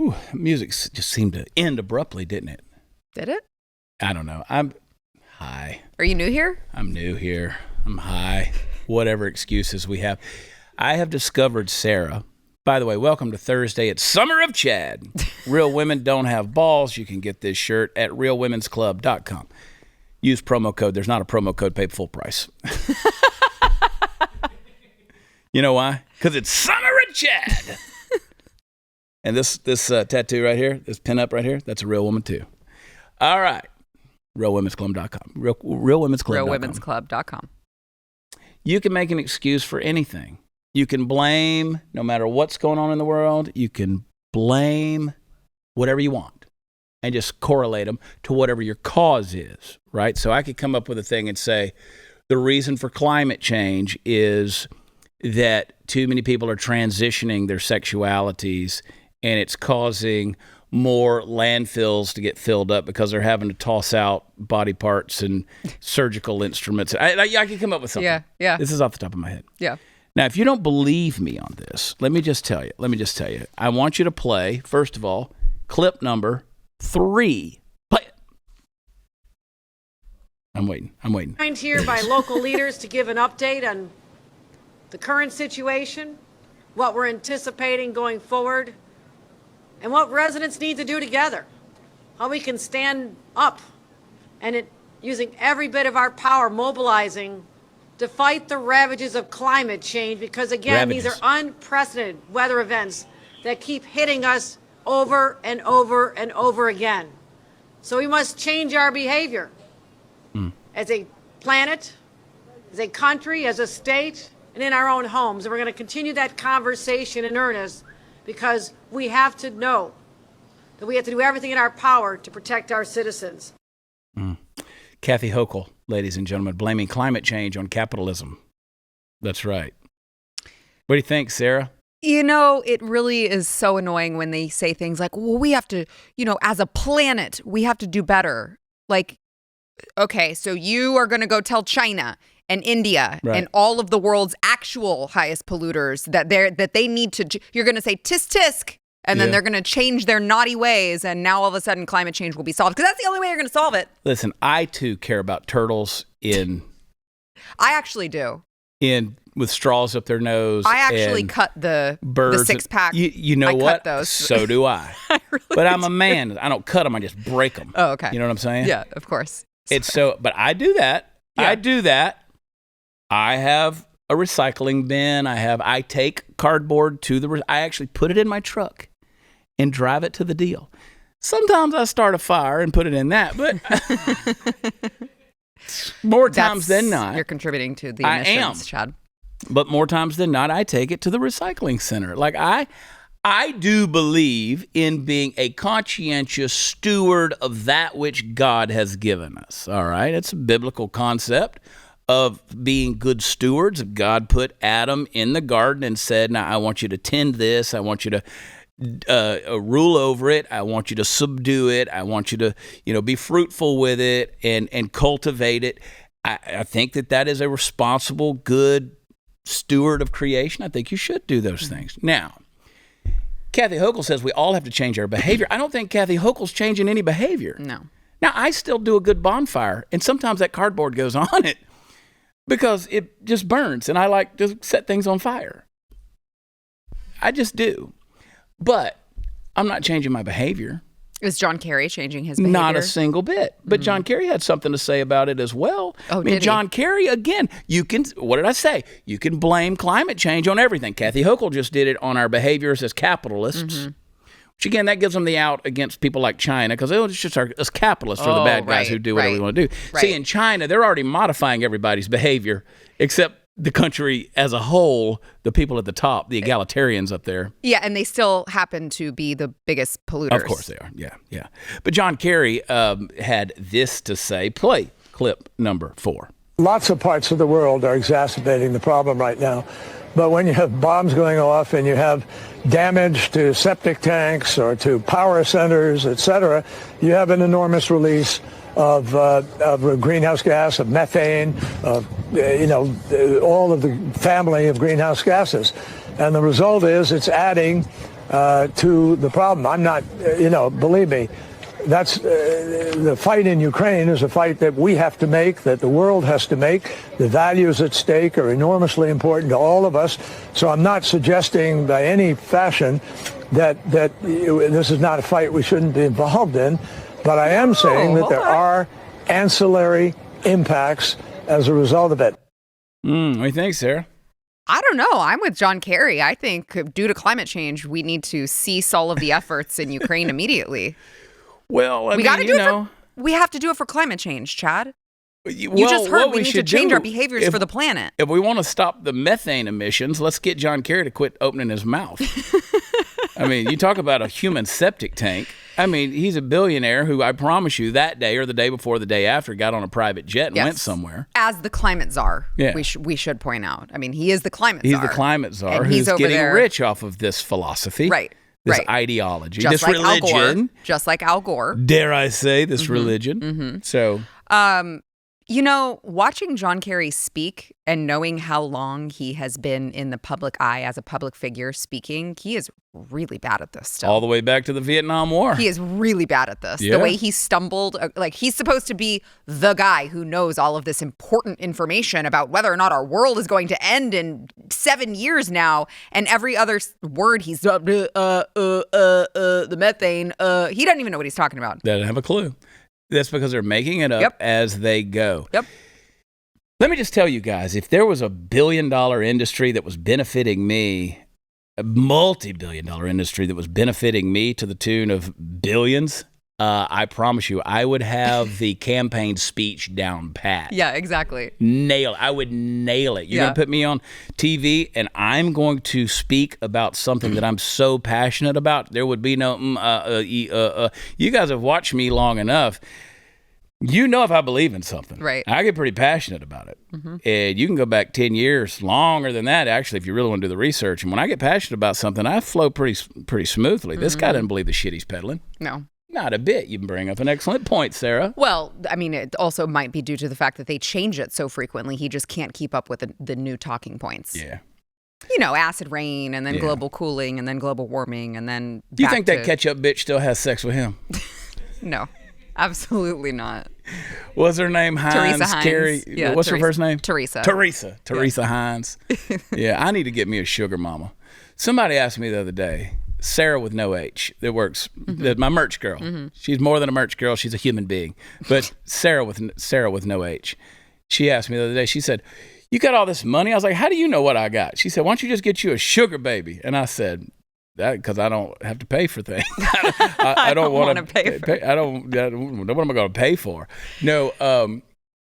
Whew, music just seemed to end abruptly, didn't it? Did it? I don't know. I'm high. Are you new here? I'm new here. I'm high. Whatever excuses we have. I have discovered Sara. By the way, welcome to Thursday. It's Summer of Chad. Real women don't have balls. You can get this shirt at realwomensclub.com. Use promo code. There's not a promo code. Pay full price. You know why? Because it's Summer of Chad. And this tattoo right here, this pinup right here, that's a real woman too. All right. Realwomensclub.com. Realwomensclub.com. You can make an excuse for anything. You can blame, no matter what's going on in the world, you can blame whatever you want and just correlate them to whatever your cause is, right? So I could come up with a thing and say, the reason for climate change is that too many people are transitioning their sexualities and it's causing more landfills to get filled up because they're having to toss out body parts and surgical instruments. I could come up with something. Yeah. This is off the top of my head. Yeah. Now, if you don't believe me on this, let me just tell you. I want you to play, first of all, clip number 3. Play it. I'm waiting. Joined here by local leaders to give an update on the current situation, what we're anticipating going forward, and what residents need to do together, how we can stand up and using every bit of our power, mobilizing to fight the ravages of climate change, because again, these are unprecedented weather events that keep hitting us over and over and over again. So we must change our behavior as a planet, as a country, as a state, and in our own homes. And we're going to continue that conversation in earnest, because we have to know that we have to do everything in our power to protect our citizens. Kathy Hochul, ladies and gentlemen, blaming climate change on capitalism. That's right. What do you think, Sara? You know, it really is so annoying when they say things like, well, we have to, as a planet, we have to do better. Like, okay, so you are going to go tell China and India and all of the world's actual highest polluters that they need to, you're going to say tisk tisk, and then they're going to change their naughty ways, and now all of a sudden climate change will be solved, because that's the only way you're going to solve it. Listen, I too care about turtles I actually do. With straws up their nose. I actually cut the six pack. You know what? Cut those. So do I. But I'm a man. I don't cut them. I just break them. Oh, okay. You know what I'm saying? Yeah, of course. But I do that. Yeah. I do that. I have a recycling bin. I take cardboard to I actually put it in my truck and drive it to the deal. Sometimes I start a fire and put it in that, but more times than not. You're contributing to the emissions, Chad. But more times than not, I take it to the recycling center. Like I do believe in being a conscientious steward of that which God has given us. All right? It's a biblical concept of being good stewards. God put Adam in the garden and said, now I want you to tend this. I want you to rule over it. I want you to subdue it. I want you to, be fruitful with it and cultivate it. I think that is a responsible, good steward of creation. I think you should do those things. Now, Kathy Hochul says we all have to change our behavior. I don't think Kathy Hochul's changing any behavior. No. Now, I still do a good bonfire, and sometimes that cardboard goes on it because it just burns, and I like to set things on fire. I just do. But I'm not changing my behavior. Is John Kerry changing his behavior? Not a single bit. But John Kerry had something to say about it as well. Oh, did he? John Kerry, again, what did I say? You can blame climate change on everything. Kathy Hochul just did it on our behaviors as capitalists. Which, again, that gives them the out against people like China, because it's just us capitalists are the bad guys who do whatever we want to do. Right. See, in China, they're already modifying everybody's behavior, except the country as a whole, the people at the top, the egalitarians up there. Yeah, and they still happen to be the biggest polluters. Of course they are, yeah. But John Kerry had this to say. Play clip number 4. Lots of parts of the world are exacerbating the problem right now. But when you have bombs going off and you have damage to septic tanks or to power centers, et cetera, you have an enormous release of greenhouse gas, of methane, of, all of the family of greenhouse gases. And the result is it's adding to the problem. I'm not, believe me, that's the fight in Ukraine is a fight that we have to make, that the world has to make. The values at stake are enormously important to all of us. So I'm not suggesting by any fashion that this is not a fight we shouldn't be involved in. But I am saying that there are ancillary impacts as a result of it. What do you think, Sarah? I don't know. I'm with John Kerry. I think due to climate change, we need to cease all of the efforts in Ukraine immediately. Well, we have to do it for climate change, Chad. You just heard we need to change our behaviors for the planet. If we want to stop the methane emissions, let's get John Kerry to quit opening his mouth. I mean, you talk about a human septic tank. I mean, he's a billionaire who I promise you that day or the day before, the day after, got on a private jet and went somewhere. As the climate czar, yeah. we should point out. I mean, he is the climate czar. He's the climate czar who's getting rich off of this philosophy. Right. This ideology, just this like religion. Just like Al Gore. Dare I say, this religion. Mm-hmm. So, watching John Kerry speak and knowing how long he has been in the public eye as a public figure speaking, he is really bad at this still. All the way back to the Vietnam War. He is really bad at this. Yeah. The way he stumbled, like he's supposed to be the guy who knows all of this important information about whether or not our world is going to end in 7 years now. And every other word he's, the methane, he doesn't even know what he's talking about. They don't have a clue. That's because they're making it up as they go. Yep. Let me just tell you guys, if there was a billion-dollar industry that was benefiting me, a multi-billion-dollar industry that was benefiting me to the tune of billions, I promise you, I would have the campaign speech down pat. Yeah, exactly. Nail it. I would nail it. You're going to put me on TV, and I'm going to speak about something that I'm so passionate about. There would be no, you guys have watched me long enough. You know if I believe in something. Right. I get pretty passionate about it. Mm-hmm. And you can go back 10 years, longer than that, actually, if you really want to do the research. And when I get passionate about something, I flow pretty smoothly. This guy doesn't believe the shit he's peddling. No. Not a bit. You bring up an excellent point, Sarah. Well, I mean, it also might be due to the fact that they change it so frequently. He just can't keep up with the new talking points. Yeah. Acid rain and then global cooling and then global warming and then Do you think that ketchup bitch still has sex with him? No, absolutely not. What's her name? Teresa Hines. Carrie. Yeah, What's her first name? Teresa. Teresa Hines. Yeah, I need to get me a sugar mama. Somebody asked me the other day, Sarah with no H that works, my merch girl. Mm-hmm. She's more than a merch girl. She's a human being. But Sarah with no H. She asked me the other day, she said, you got all this money? I was like, how do you know what I got? She said, why don't you just get you a sugar baby? And I said, that because I don't have to pay for things. I don't want to pay for. What am I going to pay for? No. And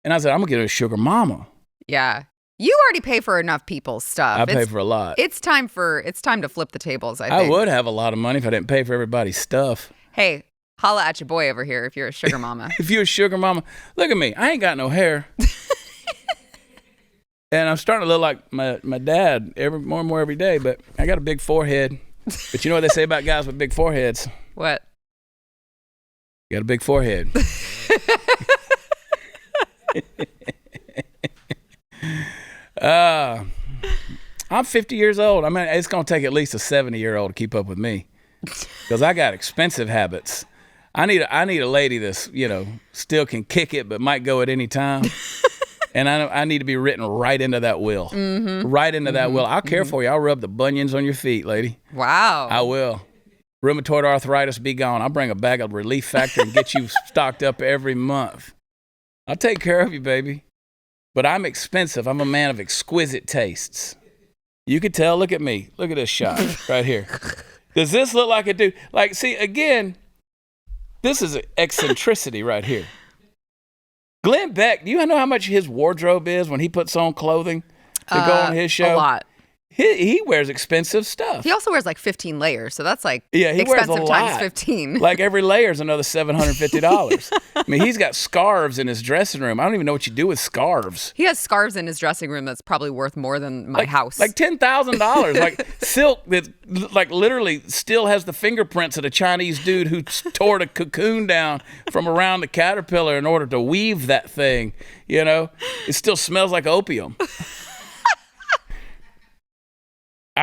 I said, I'm going to get a sugar mama. Yeah. You already pay for enough people's stuff. I pay for a lot. It's time to flip the tables, I think. I would have a lot of money if I didn't pay for everybody's stuff. Hey, holla at your boy over here if you're a sugar mama. If you're a sugar mama, look at me. I ain't got no hair. And I'm starting to look like my dad more and more every day, but I got a big forehead. But you know what they say about guys with big foreheads? What? You got a big forehead. I'm 50 years old. I mean, it's going to take at least a 70-year-old to keep up with me because I got expensive habits. I need a lady that's, still can kick it but might go at any time. And I need to be written right into that will. Mm-hmm. Right into that will. I'll care for you. I'll rub the bunions on your feet, lady. Wow. I will. Rheumatoid arthritis be gone. I'll bring a bag of Relief Factor and get you stocked up every month. I'll take care of you, baby. But I'm expensive. I'm a man of exquisite tastes. You could tell. Look at me. Look at this shot right here. Does this look like a dude? Like, see, again, this is eccentricity right here. Glenn Beck, do you know how much his wardrobe is when he puts on clothing to go on his show? A lot. He wears expensive stuff. He also wears like 15 layers, so that's like he expensive wears a lot. times 15. Like every layer is another $750. I mean, he's got scarves in his dressing room. I don't even know what you do with scarves. He has scarves in his dressing room that's probably worth more than my house. Like $10,000. Like silk that like literally still has the fingerprints of the Chinese dude who tore the cocoon down from around the caterpillar in order to weave that thing. It still smells like opium.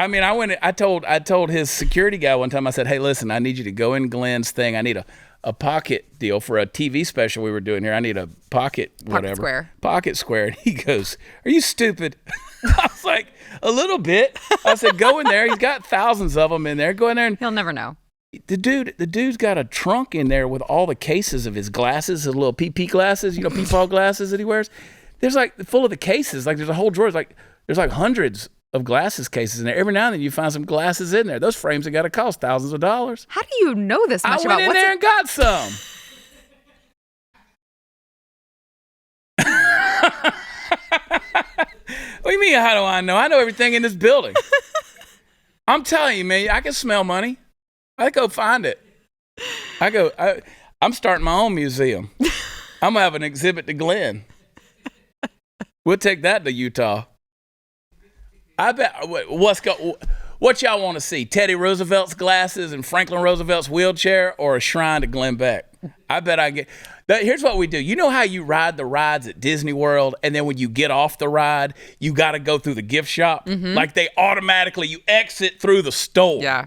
mean, I told his security guy one time, I said, hey, listen, I need you to go in Glenn's thing. I need a pocket deal for a TV special we were doing here. I need a pocket whatever. Pocket square. And he goes, are you stupid? I was like, a little bit. I said, go in there. He's got thousands of them in there. Go in there. And he'll never know. The dude's got a trunk in there with all the cases of his glasses, his little PP glasses, peepaw glasses that he wears. There's like full of the cases. Like there's a whole drawer. There's like hundreds of glasses cases in there. Every now and then you find some glasses in there. Those frames have got to cost thousands of dollars. How do you know this much about I went in there and got some. What do you mean, how do I know? I know everything in this building. I'm telling you, man, I can smell money. I go find it. I'm starting my own museum. I'm going to have an exhibit to Glenn. We'll take that to Utah. I bet, what y'all want to see? Teddy Roosevelt's glasses and Franklin Roosevelt's wheelchair, or a shrine to Glenn Beck? I bet I get that. Here's what we do. You know how you ride the rides at Disney World, and then when you get off the ride, you got to go through the gift shop? Mm-hmm. Like they automatically, you exit through the store. Yeah.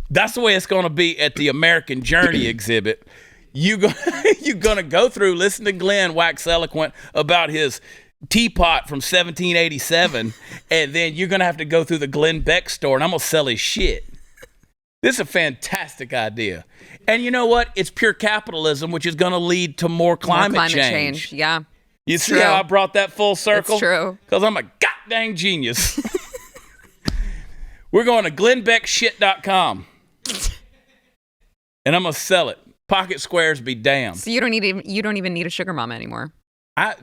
That's the way it's going to be at the American Journey exhibit. You're going to go through, listen to Glenn wax eloquent about his teapot from 1787, and then you're going to have to go through the Glenn Beck store, and I'm going to sell his shit. This is a fantastic idea. And you know what? It's pure capitalism, which is going to lead to more climate change. Yeah. You see how I brought that full circle? It's true. Because I'm a goddamn genius. We're going to glennbeckshit.com. And I'm going to sell it. Pocket squares be damned. So you don't even need a sugar mama anymore.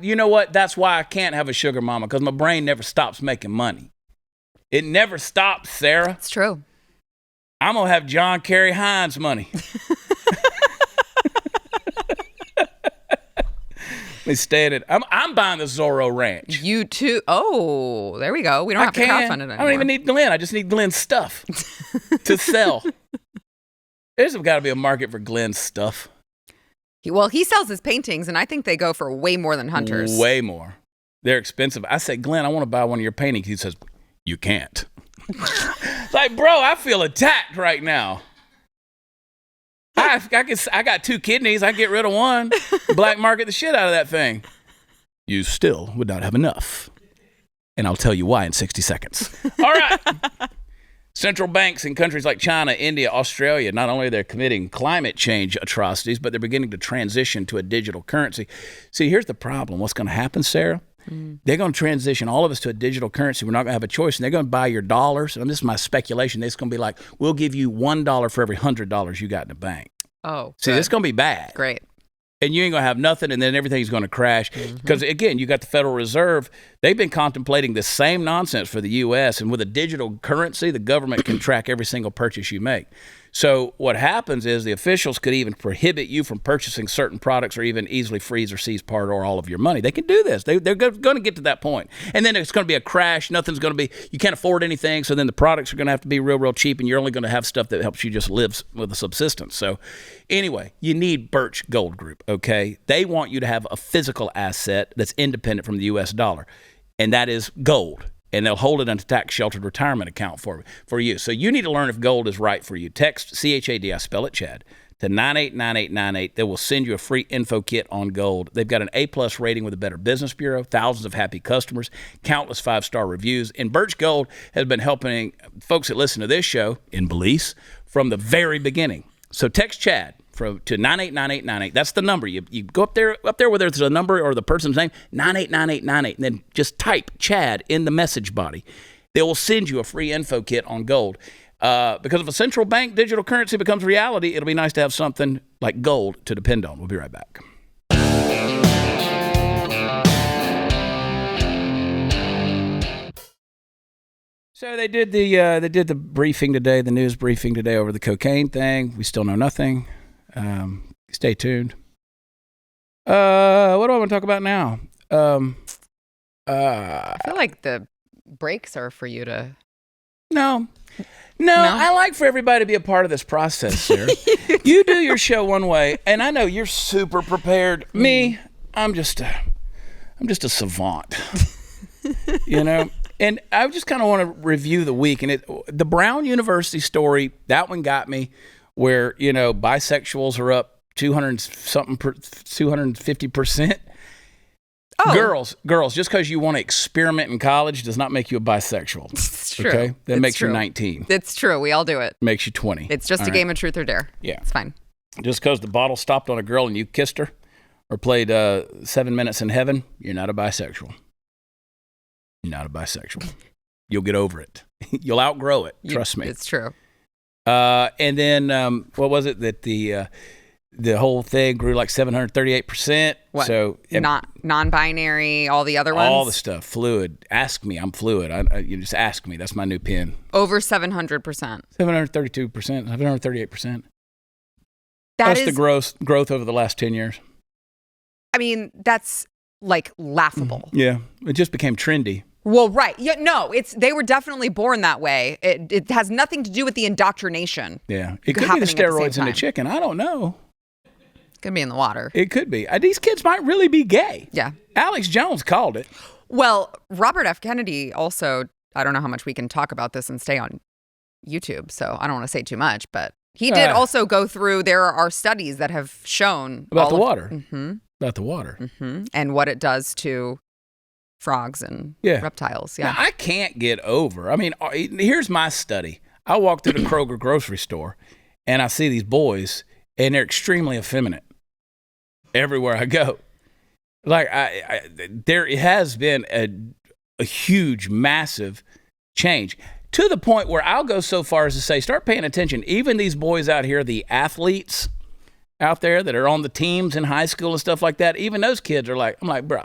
You know what? That's why I can't have a sugar mama, because my brain never stops making money. It never stops, Sarah. It's true. I'm going to have John Kerry Hines money. Let me stay at it. I'm buying the Zorro Ranch. You too. Oh, there we go. We don't have to crowdfund it anymore. I don't even need Glenn. I just need Glenn's stuff to sell. There's got to be a market for Glenn's stuff. He sells his paintings, and I think they go for way more than Hunter's. Way more. They're expensive. I said, Glenn, I want to buy one of your paintings. He says, you can't. Like, bro, I feel attacked right now. I got 2 kidneys. I get rid of one. Black market the shit out of that thing. You still would not have enough. And I'll tell you why in 60 seconds. All right. Central banks in countries like China, India, Australia, not only are they committing climate change atrocities, but they're beginning to transition to a digital currency. See, here's the problem. What's going to happen, Sarah? They're going to transition all of us to a digital currency. We're not going to have a choice, and they're going to buy your dollars. And this is my speculation. It's going to be like, we'll give you $1 for every $100 you got in the bank. Oh, see, it's going to be bad. Great. And you ain't going to have nothing, and then everything's going to crash. Because, again, you got the Federal Reserve. They've been contemplating the same nonsense for the U.S., and with a digital currency, the government can track every single purchase you make. So what happens is the officials could even prohibit you from purchasing certain products, or even easily freeze or seize part or all of your money. They can do this. They're going to get to that point. And then it's going to be a crash. Nothing's going to be, you can't afford anything. So then the products are going to have to be real, real cheap. And you're only going to have stuff that helps you just live with a subsistence. So anyway, you need Birch Gold Group, okay? They want you to have a physical asset that's independent from the U.S. dollar. And that is gold. And they'll hold it in a tax-sheltered retirement account for you. So you need to learn if gold is right for you. Text CHAD, I spell it Chad, to 989898. They will send you a free info kit on gold. They've got an A-plus rating with the Better Business Bureau, thousands of happy customers, countless 5-star reviews. And Birch Gold has been helping folks that listen to this show in Belize from the very beginning. So text Chad to 989898. That's the number. You go up there whether it's a number or the person's name, 989898, and then just type Chad in the message body. They will send you a free info kit on gold. Because if a central bank digital currency becomes reality, it'll be nice to have something like gold to depend on. We'll be right back. So they did the briefing today, the news briefing today over the cocaine thing. We still know nothing. Stay tuned. What do I want to talk about now? I feel like the breaks are for you to... No, I like for everybody to be a part of this process, Sarah. You do your show one way, and I know you're super prepared. Me, I'm just a savant. You know, And I just kind of want to review the week. And the Brown University story, that one got me, where, bisexuals are up 250%. Oh. Girls, just because you want to experiment in college does not make you a bisexual. It's true. Okay? That It's makes true. you 19. It's true. We all do it. Makes you 20. It's just a game of truth or dare. Yeah. It's fine. Just because the bottle stopped on a girl and you kissed her or played 7 Minutes in Heaven, you're not a bisexual. You're not a bisexual. You'll get over it. You'll outgrow it. Trust me. It's true. And then what was it that the whole thing grew like 738%? What? So Not non-binary, all the other ones? all the stuff. Fluid. Ask me. I'm fluid. You just ask me. That's my new pen. Over 700%. 732%, 738%. That's the growth over the last 10 years. I mean, that's like laughable. Yeah. It just became trendy. Well, right. Yeah, no, they were definitely born that way. It has nothing to do with the indoctrination. Yeah. It could be the happening at the same steroids in the time. chicken. I don't know. Could be in the water. It could be. These kids might really be gay. Yeah. Alex Jones called it. Well, Robert F. Kennedy also, I don't know how much we can talk about this and stay on YouTube, so I don't want to say too much, but he did also go through, there are studies that have shown About the water. Mm-hmm. About the water. Mm-hmm. And what it does to frogs and reptiles. Yeah. Now, I can't get over. I mean, here's my study. I walk through the Kroger grocery store and I see these boys and they're extremely effeminate everywhere I go. Like there has been a huge, massive change to the point where I'll go so far as to say, start paying attention. Even these boys out here, the athletes out there that are on the teams in high school and stuff like that, even those kids are like, I'm like, bro.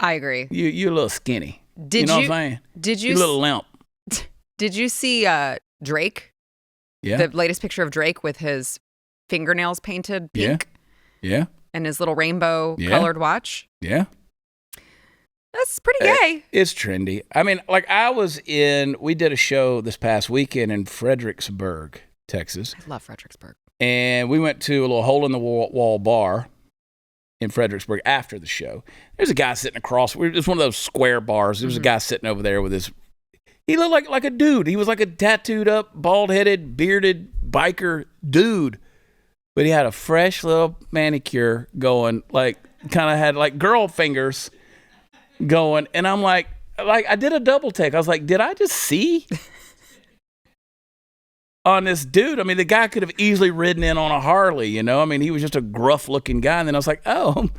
I agree. You're a little skinny. Did you know what I'm saying? You're a little limp. Did you see Drake? Yeah. The latest picture of Drake with his fingernails painted pink. Yeah. And his little rainbow colored watch. Yeah. That's pretty gay. It's trendy. I mean, like we did a show this past weekend in Fredericksburg, Texas. I love Fredericksburg. And we went to a little hole-in-the-wall bar in Fredericksburg after the show. There's a guy sitting across. It was one of those square bars. There was a guy sitting over there with his. He looked like a dude. He was like a tattooed up, bald-headed, bearded biker dude, but he had a fresh little manicure going. Like kind of had like girl fingers going, and I'm like I did a double take. I was like, did I just see? On this dude, I mean, the guy could have easily ridden in on a Harley, I mean, he was just a gruff-looking guy, and then I was like, oh,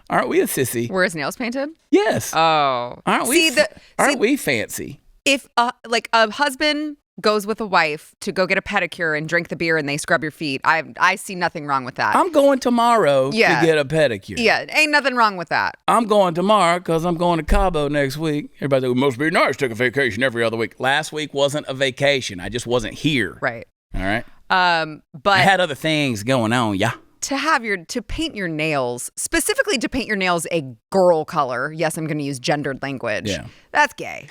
aren't we a sissy? Were his nails painted? Yes. Oh. Aren't we fancy? If, a husband goes with a wife to go get a pedicure and drink the beer and they scrub your feet, I see nothing wrong with that. I'm going tomorrow to get a pedicure. Yeah, ain't nothing wrong with that. I'm going tomorrow because I'm going to Cabo next week. Everybody said, it must be nice, take a vacation every other week. Last week wasn't a vacation. I just wasn't here. Right. All right? But I had other things going on, yeah. To paint your nails, specifically to paint your nails a girl color, yes, I'm going to use gendered language. Yeah. That's gay.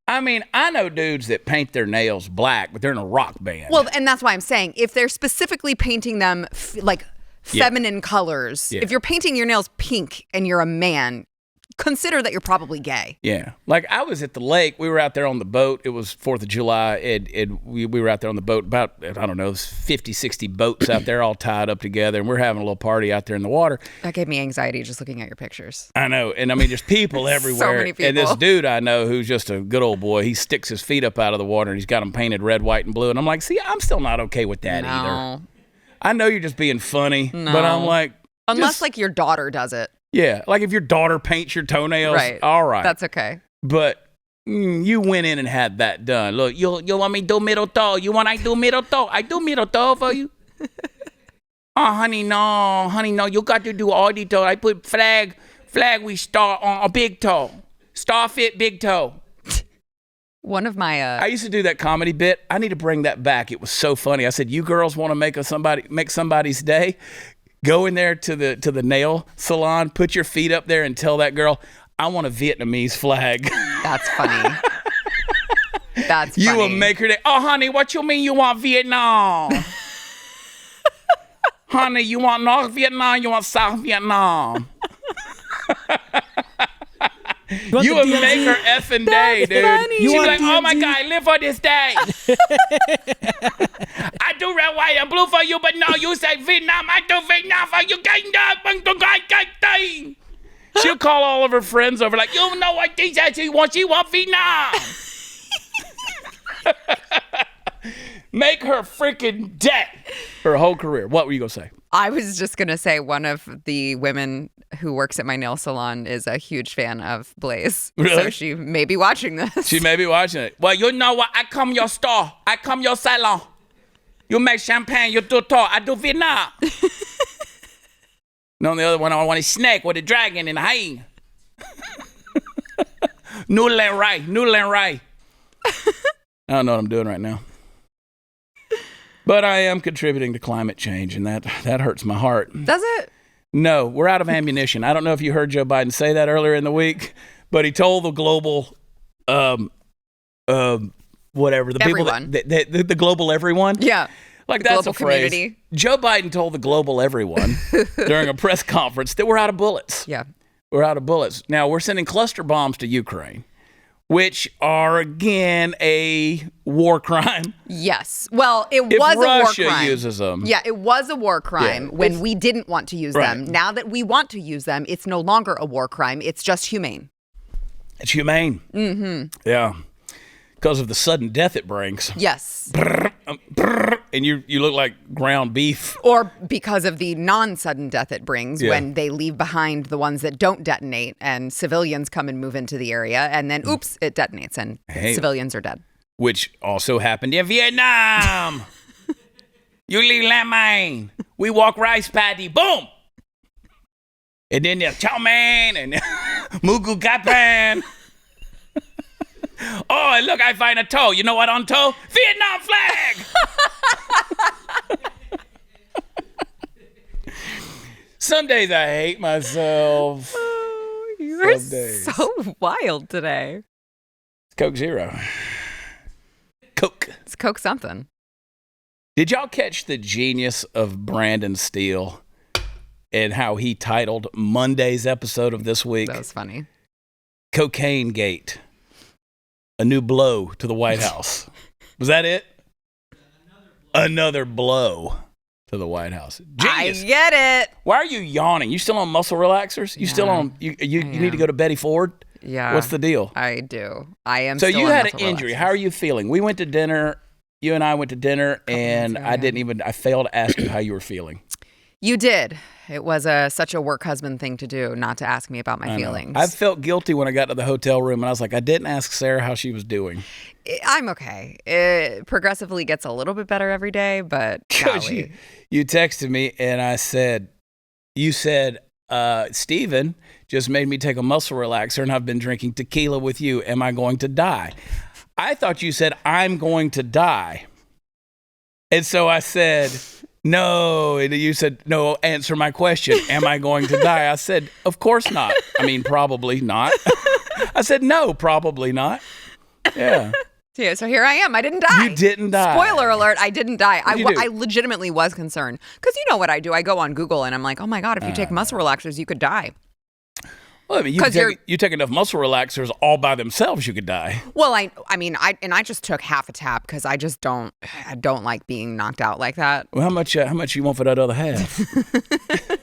I mean, I know dudes that paint their nails black, but they're in a rock band. Well, and that's why I'm saying, if they're specifically painting them feminine colors, if you're painting your nails pink and you're a man, consider that you're probably gay. Yeah. Like I was at the lake. We were out there on the boat. It was 4th of July. And we were out there on the boat. About, I don't know, 50, 60 boats out there all tied up together. And we're having a little party out there in the water. That gave me anxiety just looking at your pictures. I know. And I mean, there's people everywhere. So many people. And this dude I know who's just a good old boy, he sticks his feet up out of the water and he's got them painted red, white, and blue. And I'm like, see, I'm still not okay with that either. I know you're just being funny. No. But I'm like. Unless your daughter does it. Yeah, like if your daughter paints your toenails, right. All right. That's okay. But you went in and had that done. Look, you want me to do middle toe? You want I do middle toe? I do middle toe for you. Oh, honey, no. You got to do all the toe. I put flag we start on a big toe. Star fit big toe. One of my I used to do that comedy bit. I need to bring that back. It was so funny. I said, you girls want to make somebody's day? Go in there to the nail salon, put your feet up there and tell that girl, I want a Vietnamese flag. That's funny. That's you funny. will make her day. Oh, honey, what you mean you want Vietnam? Honey, you want North Vietnam? You want South Vietnam? You would make her effing day, dude. funny. She'd be want like, oh my DMZ? God, I live for this day. I do red, white, and blue for you, but no, you say Vietnam. I do Vietnam for you. She'll call all of her friends over like, you know what she said she wants? She wants Vietnam. Make her freaking day. Her whole career. What were you going to say? I was just going to say one of the women who works at my nail salon is a huge fan of Blaze. Really? So she may be watching this. She may be watching it. Well, you know what? I come your store. I come your salon. You make champagne. You do talk. I do Vietnam. No, the other one, I want a snake with a dragon and a hyena. Newland Rai. I don't know what I'm doing right now. But I am contributing to climate change, and that hurts my heart. Does it? No, we're out of ammunition. I don't know if you heard Joe Biden say that earlier in the week, but he told the global, whatever, the Everyone. people, the global everyone. Yeah. Like The that's global a phrase. community. Joe Biden told the global everyone during a press conference that we're out of bullets. Yeah. We're out of bullets. Now, we're sending cluster bombs to Ukraine, which are, again, a war crime. Yes. Well, it If was Russia a war crime. uses them. Yeah, it was a war crime Yeah, when we didn't want to use them. Right. Now that we want to use them, it's no longer a war crime. It's just humane. It's humane. Mm-hmm. Yeah. Because of the sudden death it brings. Yes. And you look like ground beef. Or because of the non-sudden death it brings Yeah. when they leave behind the ones that don't detonate and civilians come and move into the area and then, oops, it detonates and Hey. civilians are dead. Which also happened in Vietnam. You leave landmine. We walk rice paddy. Boom. And then there's chow mein and mugu gapan. Oh, and look, I find a toe. You know what on toe? Vietnam flag. Some days I hate myself. You're Some days. so wild today. Coke Zero. Coke. It's Coke something. Did y'all catch the genius of Brandon Steele and how he titled Monday's episode of this week? That was funny. Cocaine Gate. A new blow to the White House. Was that it? Another blow to the White House. Genius. I get it. Why are you yawning? You still on muscle relaxers? You still on? You need to go to Betty Ford? Yeah. What's the deal? I do. I am So still you on had an muscle injury. relaxers. How are you feeling? We went to dinner. You and I went to dinner, and ago, I yeah. didn't even. I failed to ask you how you were feeling. You did. It was such a work husband thing to do, not to ask me about my I know. feelings. I felt guilty when I got to the hotel room, and I was like, I didn't ask Sarah how she was doing. I'm okay. It progressively gets a little bit better every day, but golly. You texted me, and I said, you said, Steven just made me take a muscle relaxer, and I've been drinking tequila with you. Am I going to die? I thought you said, I'm going to die. And so I said, no. And you said, no, answer my question. Am I going to die? I said, of course not. I mean, probably not. I said, no, probably not. Yeah. Yeah, so here I am. I didn't die. You didn't die. Spoiler alert, I didn't die. What'd you do? I legitimately was concerned. Because you know what I do? I go on Google and I'm like, oh my God, if you take muscle relaxers, you could die. Well, I mean, you take enough muscle relaxers all by themselves, you could die. Well, I just took half a tap because I don't like being knocked out like that. Well, how much you want for that other half?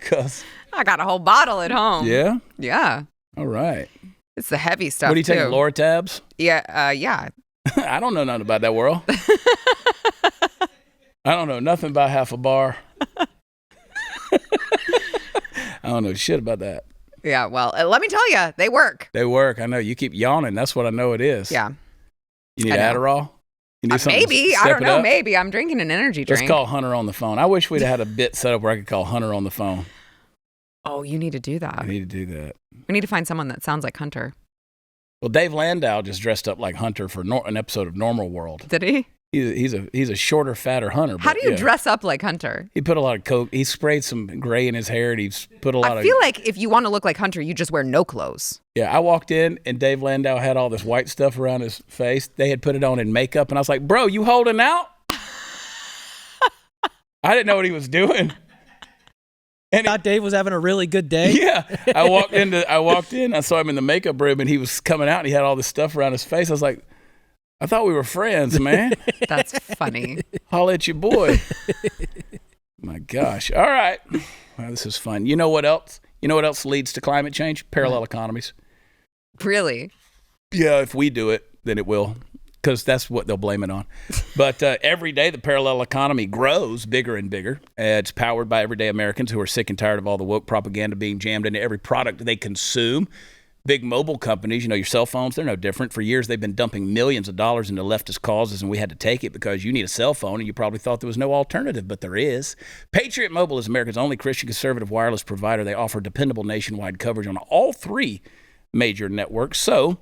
'Cause- I got a whole bottle at home. yeah? Yeah. All right. It's the heavy stuff, What are you too. taking, Loratabs? Yeah, yeah. I don't know nothing about that world. I don't know nothing about half a bar. I don't know shit about that. Yeah, well, let me tell you, they work. They work. I know. You keep yawning. That's what I know it is. Yeah. You need I know. Adderall? You need something to Maybe. I step don't it know. up? Maybe. I'm drinking an energy drink. Let's call Hunter on the phone. I wish we'd had a bit set up where I could call Hunter on the phone. Oh, you need to do that. I need to do that. We need to find someone that sounds like Hunter. Well, Dave Landau just dressed up like Hunter for an episode of Normal World. Did he? He's a shorter, fatter Hunter. How but do you yeah. dress up like Hunter? He put a lot of coke. He sprayed some gray in his hair, and he's put a lot I of. feel like if you want to look like Hunter, you just wear no clothes. Yeah, I walked in, and Dave Landau had all this white stuff around his face. They had put it on in makeup, and I was like, "Bro, you holding out?" I didn't know what he was doing. And thought Dave was having a really good day. Yeah. I walked in, I saw him in the makeup room, and he was coming out, and he had all this stuff around his face. I was like, I thought we were friends, man. That's funny. Holla at your boy. My gosh. All right. Well, this is fun. You know what else? You know what else leads to climate change? Parallel economies. Really? Yeah, if we do it, then it will, because that's what they'll blame it on. But every day, the parallel economy grows bigger and bigger. It's powered by everyday Americans who are sick and tired of all the woke propaganda being jammed into every product they consume. Big mobile companies, your cell phones, they're no different. For years, they've been dumping millions of dollars into leftist causes, and we had to take it because you need a cell phone, and you probably thought there was no alternative, but there is. Patriot Mobile is America's only Christian conservative wireless provider. They offer dependable nationwide coverage on all 3 major networks, so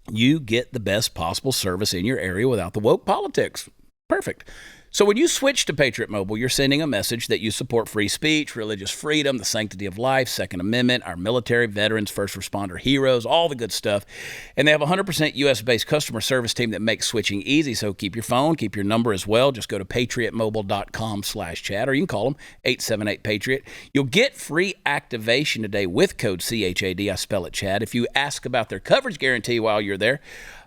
you get the best possible service in your area without the woke politics. Perfect. So when you switch to Patriot Mobile, you're sending a message that you support free speech, religious freedom, the sanctity of life, Second Amendment, our military, veterans, first responder heroes, all the good stuff. And they have a 100% U.S.-based customer service team that makes switching easy. So keep your phone, keep your number as well. Just go to patriotmobile.com/chat, or you can call them 878-PATRIOT. You'll get free activation today with code CHAD. I spell it Chad. If you ask about their coverage guarantee while you're there,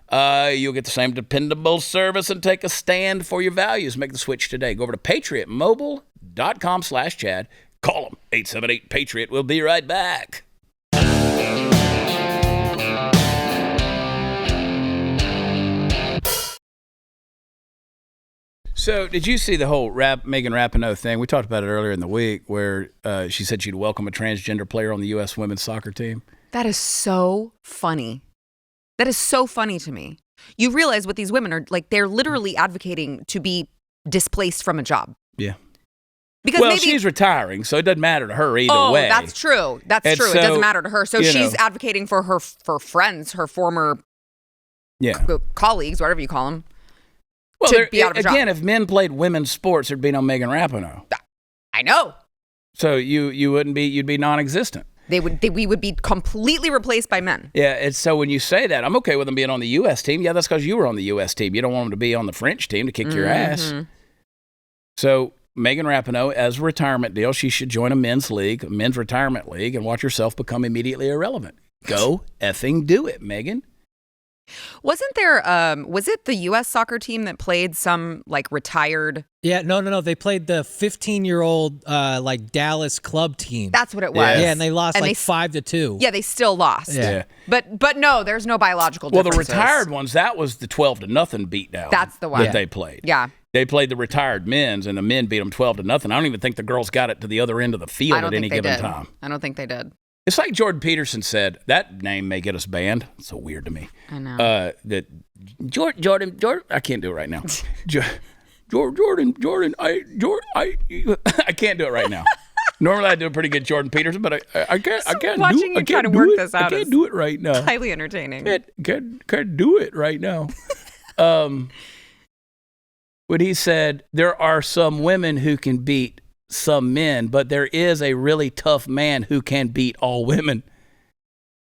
you'll get the same dependable service and take a stand for your values. Make the switch today. Go over to patriotmobile.com/Chad. Call them, 878-PATRIOT. We'll be right back. So did you see the whole Megan Rapinoe thing? We talked about it earlier in the week where she said she'd welcome a transgender player on the U.S. women's soccer team. That is so funny. That is so funny to me. You realize what these women are like, they're literally advocating to be displaced from a job. Yeah. Because well, maybe she's retiring, so it doesn't matter to her either way. Oh, that's true. That's true. So, it doesn't matter to her. So she's advocating for her friends, her former colleagues, whatever you call them, to be out of a job. Again, if men played women's sports, there'd be no Megan Rapinoe. I know. So you wouldn't be, you'd be non-existent. We would be completely replaced by men. Yeah, it's so when you say that, I'm okay with them being on the U.S. team. Yeah, that's because you were on the U.S. team. You don't want them to be on the French team to kick your ass. So Megan Rapinoe, as a retirement deal, she should join a men's league, a men's retirement league, and watch herself become immediately irrelevant. Go effing do it, Megan. Wasn't there, was it the U.S. soccer team that played some like retired? Yeah, no. They played the 15-year-old like Dallas club team. That's what it was. Yeah, and they lost 5-2. Yeah, they still lost. Yeah. But no, there's no biological differences. Well, the retired ones, that was the 12-0 beatdown. That's the one that they played. Yeah. They played the retired men's, and the men beat them 12-0. I don't even think the girls got it to the other end of the field at any given time. I don't think they did. It's like Jordan Peterson said, that name may get us banned. It's so weird to me. I know. That Jordan, I can't do it right now. Jordan, I can't do it right now. Normally I do a pretty good Jordan Peterson, but I can't watching you try to work this out. I can't do it right now. Highly entertaining. Can't do it right now. When he said, there are some women who can beat some men, but there is a really tough man who can beat all women.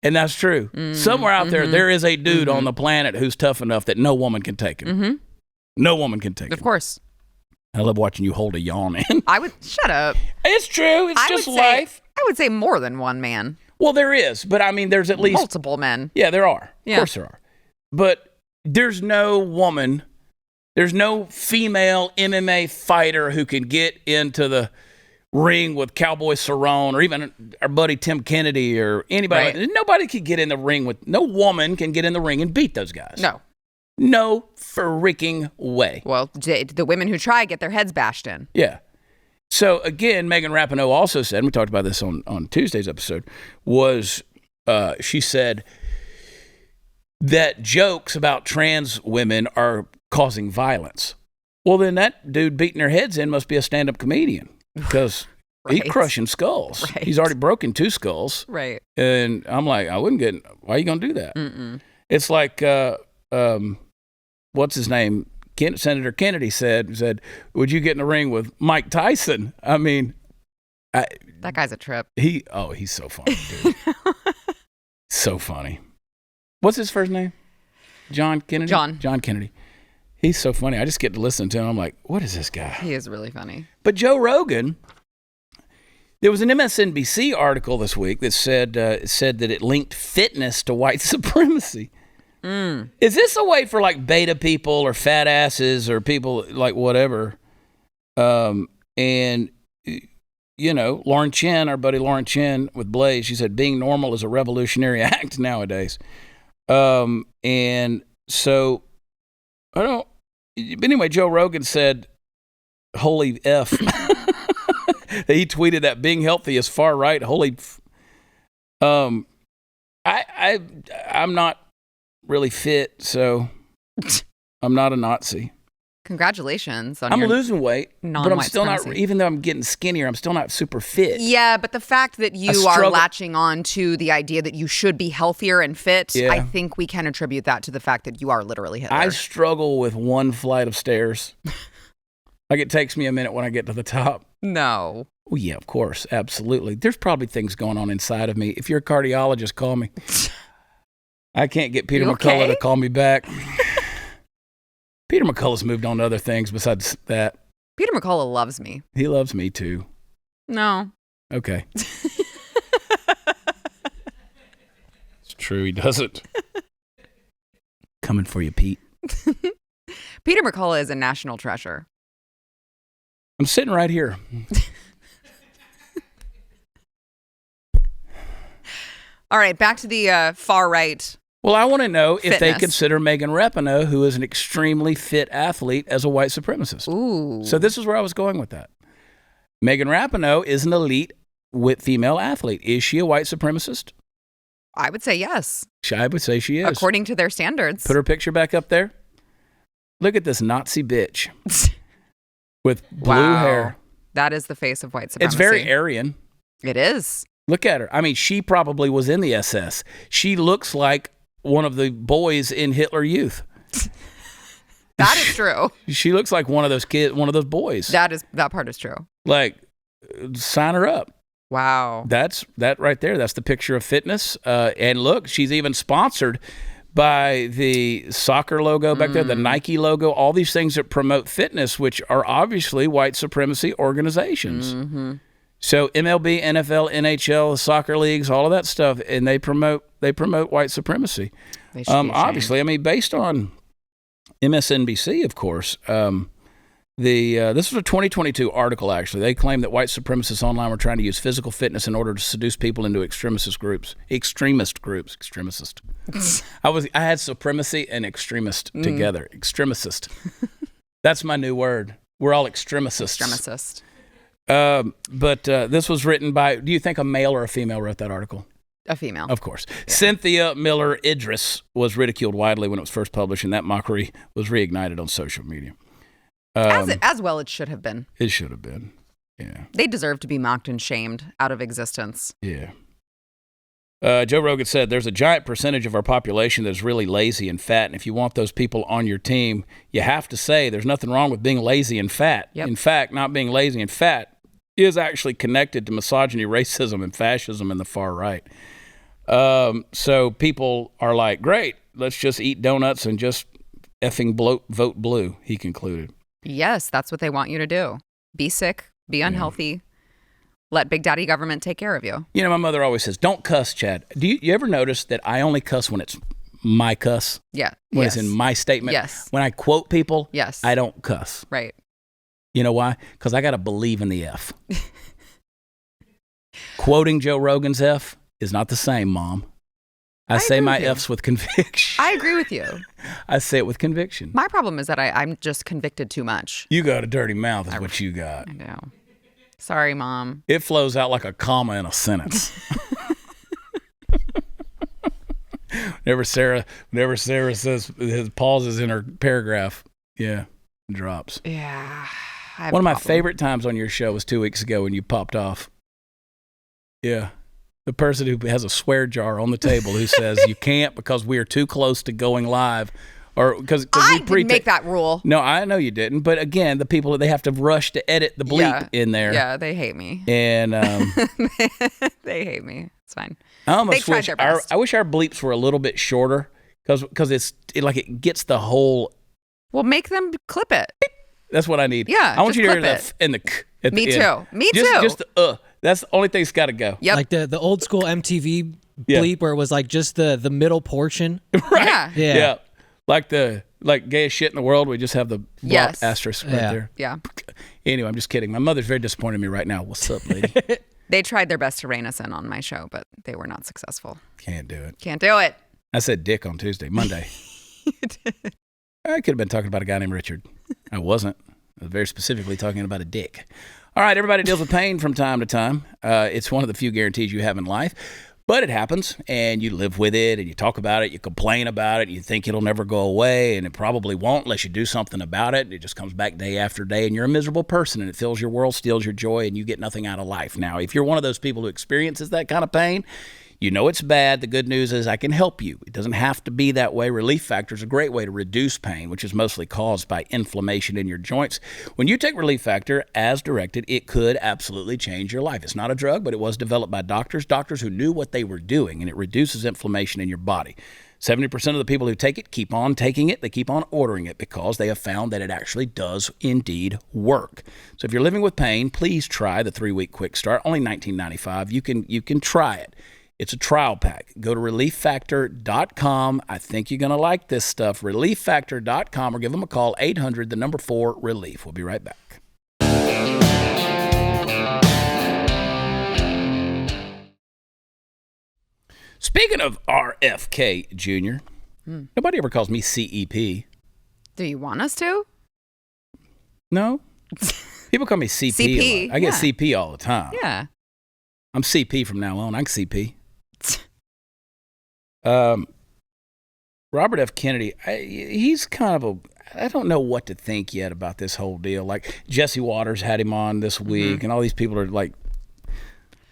And that's true. Somewhere out there is a dude on the planet who's tough enough that no woman can take him. No woman can take him. Of course. I love watching you hold a yawn in. I would, shut up. It's true. It's just life. I would say more than one man. Well, there is, but I mean, there's at least multiple men. Yeah, there are. Yeah. Of course there are. But there's no woman, there's no female MMA fighter who can get into the ring with Cowboy Cerrone or even our buddy Tim Kennedy or anybody. Right. Nobody can get in the ring with, no woman can get in the ring and beat those guys. No freaking way. Well, the women who try get their heads bashed in. Yeah. So again, Megan Rapinoe also said, and we talked about this on Tuesday's episode, was she said that jokes about trans women are causing violence. Well, then that dude beating their heads in must be a stand-up comedian because he's crushing skulls. Right. He's already broken 2 skulls. Right. And I'm like, I wouldn't get, why are you going to do that? It's like, what's his name? Senator Kennedy said, would you get in the ring with Mike Tyson? I mean, that guy's a trip. He's so funny, dude. So funny. What's his first name? John Kennedy? John Kennedy. He's so funny. I just get to listen to him. I'm like, what is this guy? He is really funny. But Joe Rogan, There was an MSNBC article this week that said that it linked fitness to white supremacy. Is this a way for like beta people or fat asses or people like whatever? And you know, Lauren Chen, our buddy Lauren Chen with Blaze, she said being normal is a revolutionary act nowadays. And so I don't. But anyway, Joe Rogan said, "Holy F." He tweeted that being healthy is far right. Holy. I'm not really fit, so I'm not a Nazi. Congratulations on I'm your losing weight, but I'm still supremacy. not. Even though I'm getting skinnier, I'm still not super fit. Yeah, but the fact that you are latching on to the idea that you should be healthier and fit, I think we can attribute that to the fact that you are literally Hitler. I struggle with one flight of stairs. Like it takes me a minute when I get to the top. No. Well, yeah, of course, absolutely. There's probably things going on inside of me. If you're a cardiologist, call me. I can't get Peter McCullough to call me back. Peter McCullough's moved on to other things besides that. Peter McCullough loves me. He loves me too. No. Okay. It's true, he doesn't. Coming for you, Pete. Peter McCullough is a national treasure. I'm sitting right here. All right, back to the far right. Well, I want to know if they Fitness. consider Megan Rapinoe, who is an extremely fit athlete, as a white supremacist. Ooh. So this is where I was going with that. Megan Rapinoe is an elite female athlete. Is she a white supremacist? I would say yes. I would say she is. According to their standards. Put her picture back up there. Look at this Nazi bitch with blue hair. That is the face of white supremacy. It's very Aryan. It is. Look at her. I mean, she probably was in the SS. She looks like one of the boys in Hitler Youth. That is true. She looks like one of those kids, one of those boys. That part is true. Like, sign her up. Wow. That right there. That's the picture of fitness. And look, she's even sponsored by the soccer logo back there, the Nike logo, all these things that promote fitness, which are obviously white supremacy organizations. Mm-hmm. So MLB, NFL, NHL, soccer leagues, all of that stuff, and they promote white supremacy. They should be obviously, I mean, based on MSNBC, of course. This was a 2022 article. Actually, they claim that white supremacists online were trying to use physical fitness in order to seduce people into extremist groups. I had supremacy and extremist together. Extremist. That's my new word. We're all extremists. Extremist. But this was written by, do you think a male or a female wrote that article? A female. Of course. Yeah. Cynthia Miller Idris was ridiculed widely when it was first published, and that mockery was reignited on social media. As well it should have been. It should have been, yeah. They deserve to be mocked and shamed out of existence. Yeah. Joe Rogan said, there's a giant percentage of our population that is really lazy and fat, and if you want those people on your team, you have to say there's nothing wrong with being lazy and fat. Yep. In fact, not being lazy and fat is actually connected to misogyny, racism, and fascism in the far right. So people are like, great, let's just eat donuts and just effing vote blue, he concluded. Yes, that's what they want you to do. Be sick, be unhealthy. Let Big Daddy government take care of you. You know, my mother always says, don't cuss, Chad. Do you ever notice that I only cuss when it's my cuss? Yeah. When it's in my statement? Yes. When I quote people? Yes. I don't cuss. Right. You know why? Because I got to believe in the F. Quoting Joe Rogan's F is not the same, Mom. I say my F's with conviction. I agree with you. I say it with conviction. My problem is that I'm just convicted too much. You got a dirty mouth is what you got. I know. Sorry, Mom. It flows out like a comma in a sentence. Whenever Sarah says his pauses in her paragraph, yeah, it drops. Yeah. One of my favorite times on your show was 2 weeks ago when you popped off. Yeah. The person who has a swear jar on the table who says you can't because we are too close to going live. Or because I didn't make that rule. No, I know you didn't. But again, the people, they have to rush to edit the bleep in there. Yeah, they hate me. And they hate me. It's fine. I almost they tried wish their best. I wish our bleeps were a little bit shorter because it gets the whole. Well, make them clip it. That's what I need. Yeah, I want just you to hear clip the and the k at Me the too. end. Me too. Just That's the only thing that's got to go. Yep. Like the old school MTV Yeah. bleep where it was like just the middle portion. Yeah. Yeah. Like gayest shit in the world. We just have the Yes. asterisk right Yeah. there. Yeah. Anyway, I'm just kidding. My mother's very disappointed in me right now. What's up, lady? They tried their best to rein us in on my show, but they were not successful. Can't do it. Can't do it. I said dick on Monday. I could have been talking about a guy named Richard. I wasn't. I was very specifically talking about a dick. All right, everybody deals with pain from time to time. It's one of the few guarantees you have in life. But it happens, and you live with it, and you talk about it, you complain about it, you think it'll never go away, and it probably won't unless you do something about it. It just comes back day after day, and you're a miserable person, and it fills your world, steals your joy, and you get nothing out of life. Now, if you're one of those people who experiences that kind of pain, you know it's bad. The good news is I can help you. It doesn't have to be that way. Relief Factor is a great way to reduce pain, which is mostly caused by inflammation in your joints. When you take Relief Factor as directed, it could absolutely change your life. It's not a drug, but it was developed by doctors who knew what they were doing, and it reduces inflammation in your body. 70% of the people who take it keep on taking it. They keep on ordering it because they have found that it actually does indeed work. So if you're living with pain, please try the 3-week quick start. Only $19.95. You can try it. It's a trial pack. Go to relieffactor.com. I think you're going to like this stuff. Relieffactor.com or give them a call, 800-4-RELIEF. We'll be right back. Speaking of RFK Jr., nobody ever calls me CEP. Do you want us to? No? People call me CP. CP, a lot. I get yeah. CP all the time. Yeah. I'm CP from now on. I'm CP. Robert F. Kennedy, he's kind of I don't know what to think yet about this whole deal. Like Jesse Waters had him on this week, and all these people are like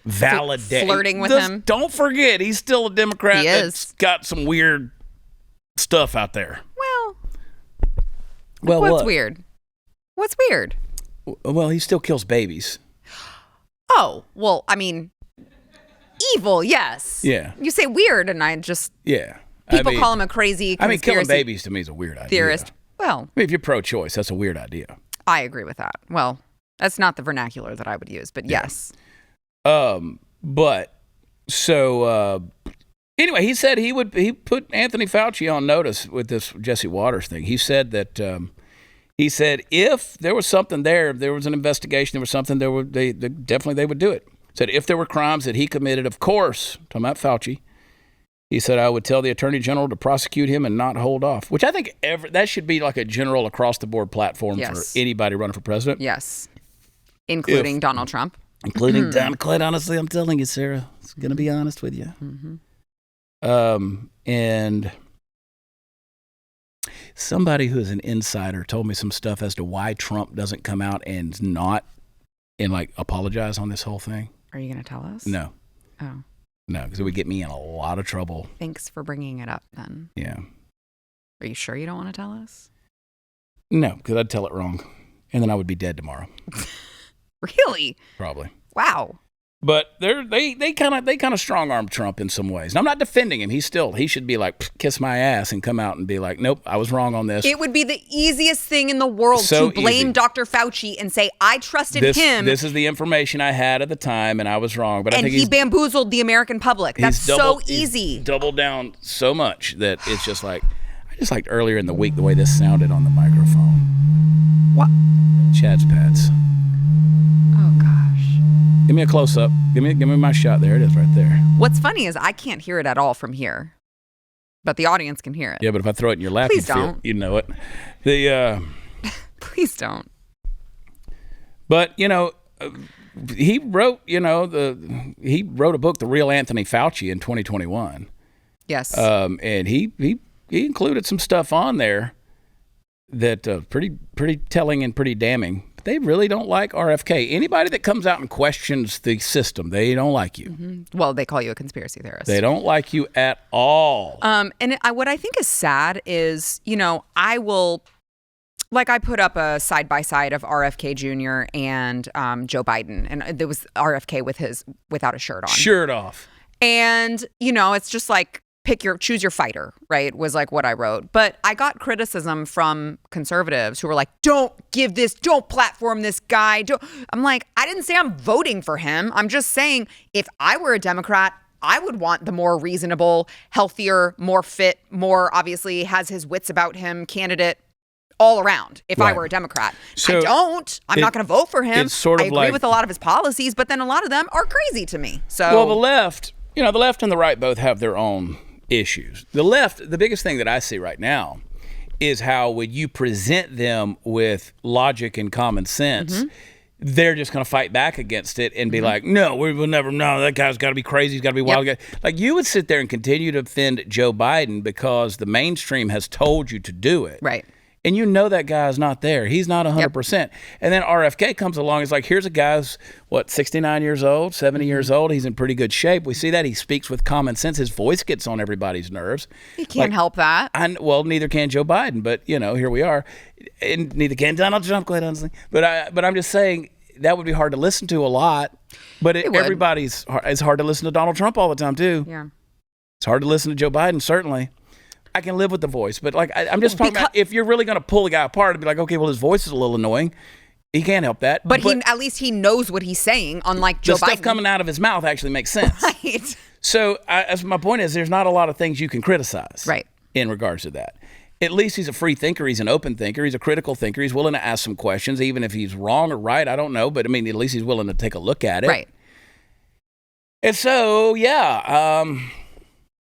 validating. Flirting with him. Don't forget, he's still a Democrat He that's is. got some weird stuff out there. Well, Well, what's weird? What's weird? Well, he still kills babies. Oh, well, I mean, evil, yes. Yeah. You say weird, and I just, Yeah. people call him a crazy killing conspiracy babies to me is a weird idea. theorist. Well, I mean, if you're pro-choice, that's a weird idea. I agree with that. Well, that's not the vernacular that I would use, but yes. But so anyway, he said he put Anthony Fauci on notice with this Jesse Waters thing. He said that if there was something there, if there was an investigation, there was something, they definitely they would do it. Said if there were crimes that he committed, of course, talking about Fauci, he said I would tell the Attorney General to prosecute him and not hold off. Which I think that should be like a general across the board platform Yes. for anybody running for president. Yes. Including Donald Trump. Including Don. Quite honestly, I'm telling you, Sarah, it's going to be honest with you. And somebody who is an insider told me some stuff as to why Trump doesn't come out and like apologize on this whole thing. Are you going to tell us? No, Oh, because it would get me in a lot of trouble. thanks for bringing it up then. Yeah. Are you sure you don't want to tell us? No, because I'd tell it wrong, and then I would be dead tomorrow, Really? probably. Wow. But they kind of strong arm Trump in some ways. And I'm not defending him. He should be like kiss my ass and come out and be like, nope, I was wrong on this. It would be the easiest thing in the world So to blame easy. Dr. Fauci and say, I trusted him. This is the information I had at the time, and I was wrong. But I and think he bamboozled the American public. That's so easy. He's doubled down so much that it's just like, I just liked earlier in the week the way this sounded on the microphone. What? Chad's pads. Oh, gosh. Give me a close up. Give me my shot. There it is, right there. What's funny is I can't hear it at all from here, but the audience can hear it. Yeah, but if I throw it in your lap, Please you'd feel don't. it. You know it. The Please don't. but he wrote a book, The Real Anthony Fauci, in 2021. Yes. And he included some stuff on there that pretty telling and pretty damning. But they really don't like RFK. Anybody that comes out and questions the system, they don't like you. Well, they call you a conspiracy theorist. They don't like you at all. What I think is sad is, I will, like I put up a side-by-side of RFK Jr. and Joe Biden, and there was RFK without a shirt on. Shirt off. And, it's just like choose your fighter, right? Was like what I wrote. But I got criticism from conservatives who were like, don't platform this guy. I'm like, I didn't say I'm voting for him. I'm just saying if I were a Democrat, I would want the more reasonable, healthier, more fit, more obviously has his wits about him candidate all around if I were a Democrat. So I'm not going to vote for him. It's sort of I agree like, with a lot of his policies, but then a lot of them are crazy to me. So well, the left and the right both have their own issues. The left, the biggest thing that I see right now is how when you present them with logic and common sense, they're just going to fight back against it and be like, no, we will never, no, that guy's got to be crazy. He's got to be wild. Like you would sit there and continue to defend Joe Biden because the mainstream has told you to do it. Right. And you know that guy's not there. He's not 100%. And then RFK comes along. It's like, here's a guy who's, 69 years old, 70 years old. He's in pretty good shape. We see that. He speaks with common sense. His voice gets on everybody's nerves. He can't help that. Well, neither can Joe Biden. But, here we are. And neither can Donald Trump, quite honestly. But I'm just saying that would be hard to listen to a lot. But it's hard to listen to Donald Trump all the time, too. Yeah. It's hard to listen to Joe Biden, certainly. I can live with the voice, but like I'm just talking about if you're really going to pull a guy apart and be like, okay, well his voice is a little annoying. He can't help that. But at least he knows what he's saying, unlike Joe Biden. The stuff coming out of his mouth actually makes sense. Right. So as my point is, there's not a lot of things you can criticize. Right. In regards to that. At least he's a free thinker. He's an open thinker. He's a critical thinker. He's willing to ask some questions, even if he's wrong or right. I don't know, but I mean, at least he's willing to take a look at it. Right. And so,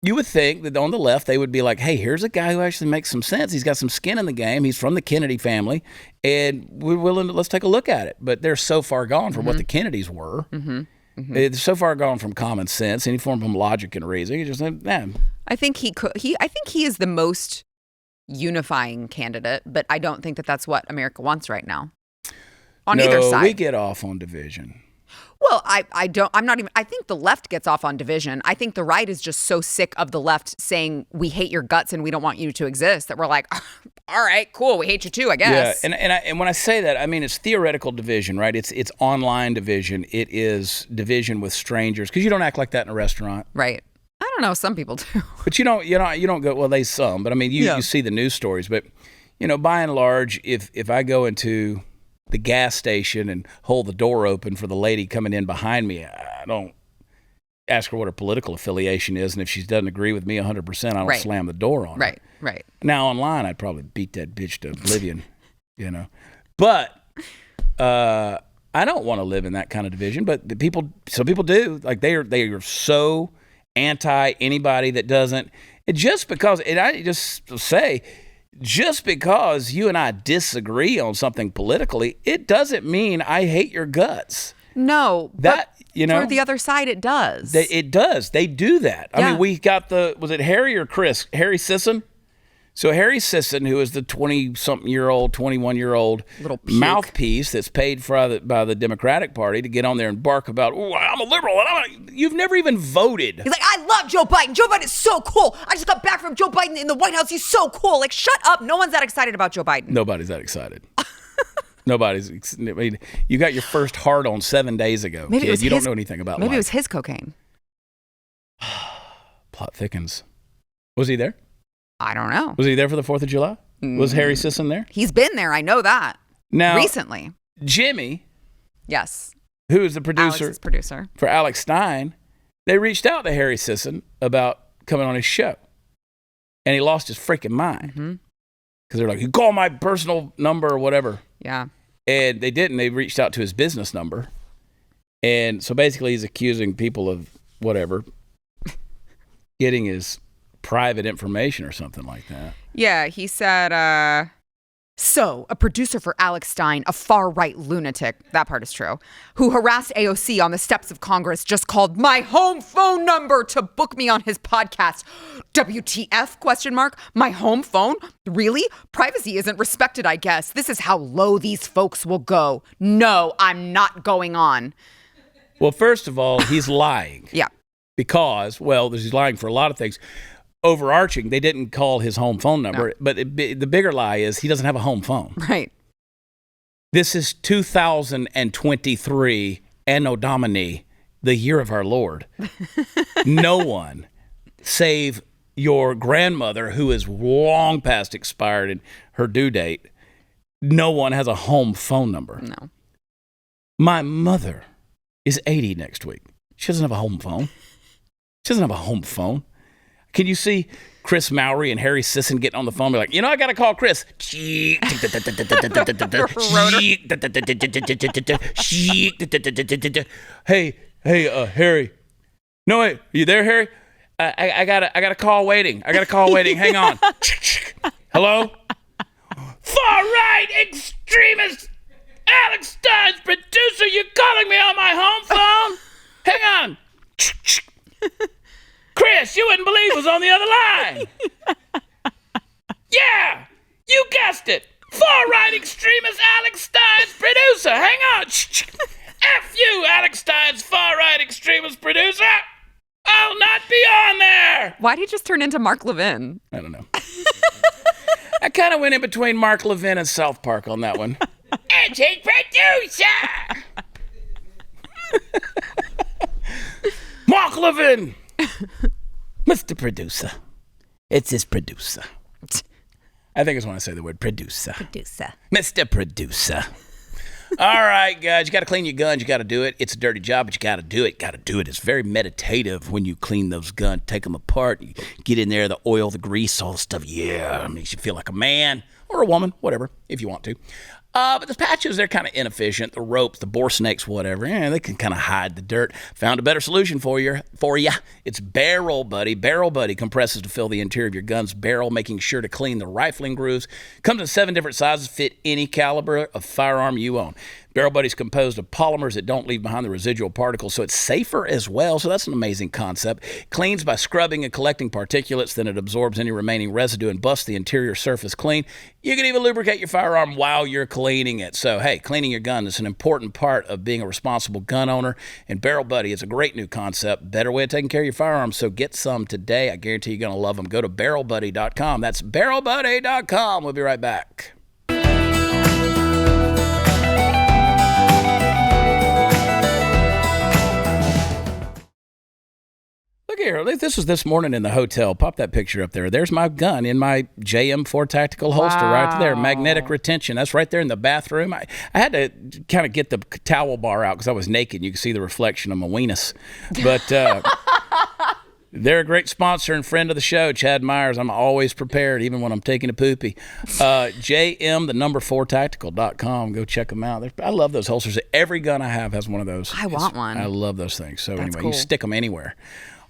you would think that on the left, they would be like, hey, here's a guy who actually makes some sense. He's got some skin in the game. He's from the Kennedy family, and we're willing to, let's take a look at it. But they're so far gone from what the Kennedys were. They're so far gone from common sense, any form of logic and reason. You just think, man. I think I think he is the most unifying candidate, but I don't think that that's what America wants right now. On either side. We get off on division. Well, I think the left gets off on division. I think the right is just so sick of the left saying we hate your guts and we don't want you to exist that we're like, all right, cool, we hate you too, I guess. Yeah, and when I say that, I mean it's theoretical division, right? It's online division. It is division with strangers because you don't act like that in a restaurant, right? I don't know, some people do. But you don't go, well, they some, but I mean you see the news stories, but by and large, if I go into the gas station and hold the door open for the lady coming in behind me, I don't ask her what her political affiliation is, and if she doesn't agree with me 100%, I don't slam the door on her. Right. Now online, I'd probably beat that bitch to oblivion, But I don't want to live in that kind of division. But some people do. Like they are so anti anybody that doesn't. And just because, and I just say, just because you and I disagree on something politically, it doesn't mean I hate your guts. No, that for the other side, it does. It does. They do that. I mean, we got was it Harry or Chris? Harry Sisson. So Harry Sisson, who is the 20-something-year-old, 21-year-old little puke mouthpiece that's paid for by the Democratic Party to get on there and bark about, oh, I'm a liberal. You've never even voted. He's like, I love Joe Biden. Joe Biden is so cool. I just got back from Joe Biden in the White House. He's so cool. Like, shut up. No one's that excited about Joe Biden. Nobody's that excited. I mean, you got your first hard on 7 days ago, kid. You don't know anything about life. Maybe it was his cocaine. Plot thickens. Was he there? I don't know. Was he there for the 4th of July? Was Harry Sisson there? He's been there. I know that. Now, recently. Jimmy. Yes. Who is the producer? Alex's producer. For Alex Stein. They reached out to Harry Sisson about coming on his show. And he lost his freaking mind. Because they're like, you call my personal number or whatever. Yeah. And they didn't. They reached out to his business number. And so basically he's accusing people of whatever, getting his private information or something like that. Yeah, he said, so a producer for Alex Stein, a far-right lunatic, that part is true, who harassed AOC on the steps of Congress just called my home phone number to book me on his podcast. WTF, question mark? My home phone? Really? Privacy isn't respected, I guess. This is how low these folks will go. No, I'm not going on. Well, first of all, he's lying. Yeah. Because, well, he's lying for a lot of things. Overarching, they didn't call his home phone number, but the bigger lie is he doesn't have a home phone. Right. This is 2023, Anno Domini, the year of our Lord. No one, save your grandmother, who is long past expired in her due date, no one has a home phone number. No. My mother is 80 next week. She doesn't have a home phone. She doesn't have a home phone. Can you see Chris Mowry and Harry Sisson getting on the phone? Be like, I got to call Chris. Hey, Harry. No, wait, are you there, Harry? I got a call waiting. Hang on. Hello? Far-right extremist Alex Stein's producer, you calling me on my home phone? Hang on. Chris, you wouldn't believe who's on the other line. Yeah, you guessed it. Far-right extremist Alex Stein's producer. Hang on. F you, Alex Stein's far-right extremist producer. I'll not be on there. Why'd he just turn into Mark Levin? I don't know. I kind of went in between Mark Levin and South Park on that one. And his producer. Mark Levin. Mr. Producer. It's his producer. I think it's when I say the word producer. Mr. Producer. All right, guys, you got to clean your guns. You got to do it. It's a dirty job, but you got to do it. It's very meditative when you clean those guns, take them apart, you get in there, the oil, the grease, all the stuff. Yeah, it makes you feel like a man or a woman, whatever, if you want to. But the patches, they're kind of inefficient. The ropes, the bore snakes, whatever, they can kind of hide the dirt. Found a better solution for you. It's Barrel Buddy. Barrel Buddy compresses to fill the interior of your gun's barrel, making sure to clean the rifling grooves. Comes in 7 different sizes, fit any caliber of firearm you own. Barrel Buddy's composed of polymers that don't leave behind the residual particles, so it's safer as well. So that's an amazing concept. Cleans by scrubbing and collecting particulates, then it absorbs any remaining residue and buffs the interior surface clean. You can even lubricate your firearm while you're cleaning it. So, hey, cleaning your gun is an important part of being a responsible gun owner. And Barrel Buddy is a great new concept, better way of taking care of your firearms. So get some today. I guarantee you're going to love them. Go to barrelbuddy.com. That's barrelbuddy.com. We'll be right back. Look here, this was this morning in the hotel. Pop that picture up there. There's my gun in my JM4 tactical holster right there. Magnetic retention. That's right there in the bathroom. I had to kind of get the towel bar out because I was naked. You can see the reflection of my weenus. But they're a great sponsor and friend of the show, Chad Myers. I'm always prepared, even when I'm taking a poopy. JM4tactical.com. Go check them out. I love those holsters. Every gun I have has one of those. I want one. I love those things. So anyway, cool. You stick them anywhere.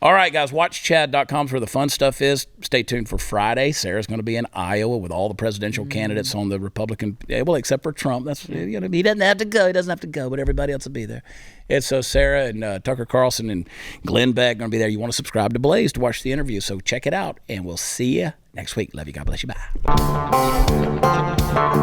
All right, guys, watch Chad.com where the fun stuff is. Stay tuned for Friday. Sarah's going to be in Iowa with all the presidential candidates on the Republican, well, except for Trump. That's he doesn't have to go. He doesn't have to go, but everybody else will be there. And so Sarah and Tucker Carlson and Glenn Beck going to be there. You want to subscribe to Blaze to watch the interview, so check it out, and we'll see you next week. Love you. God bless you. Bye.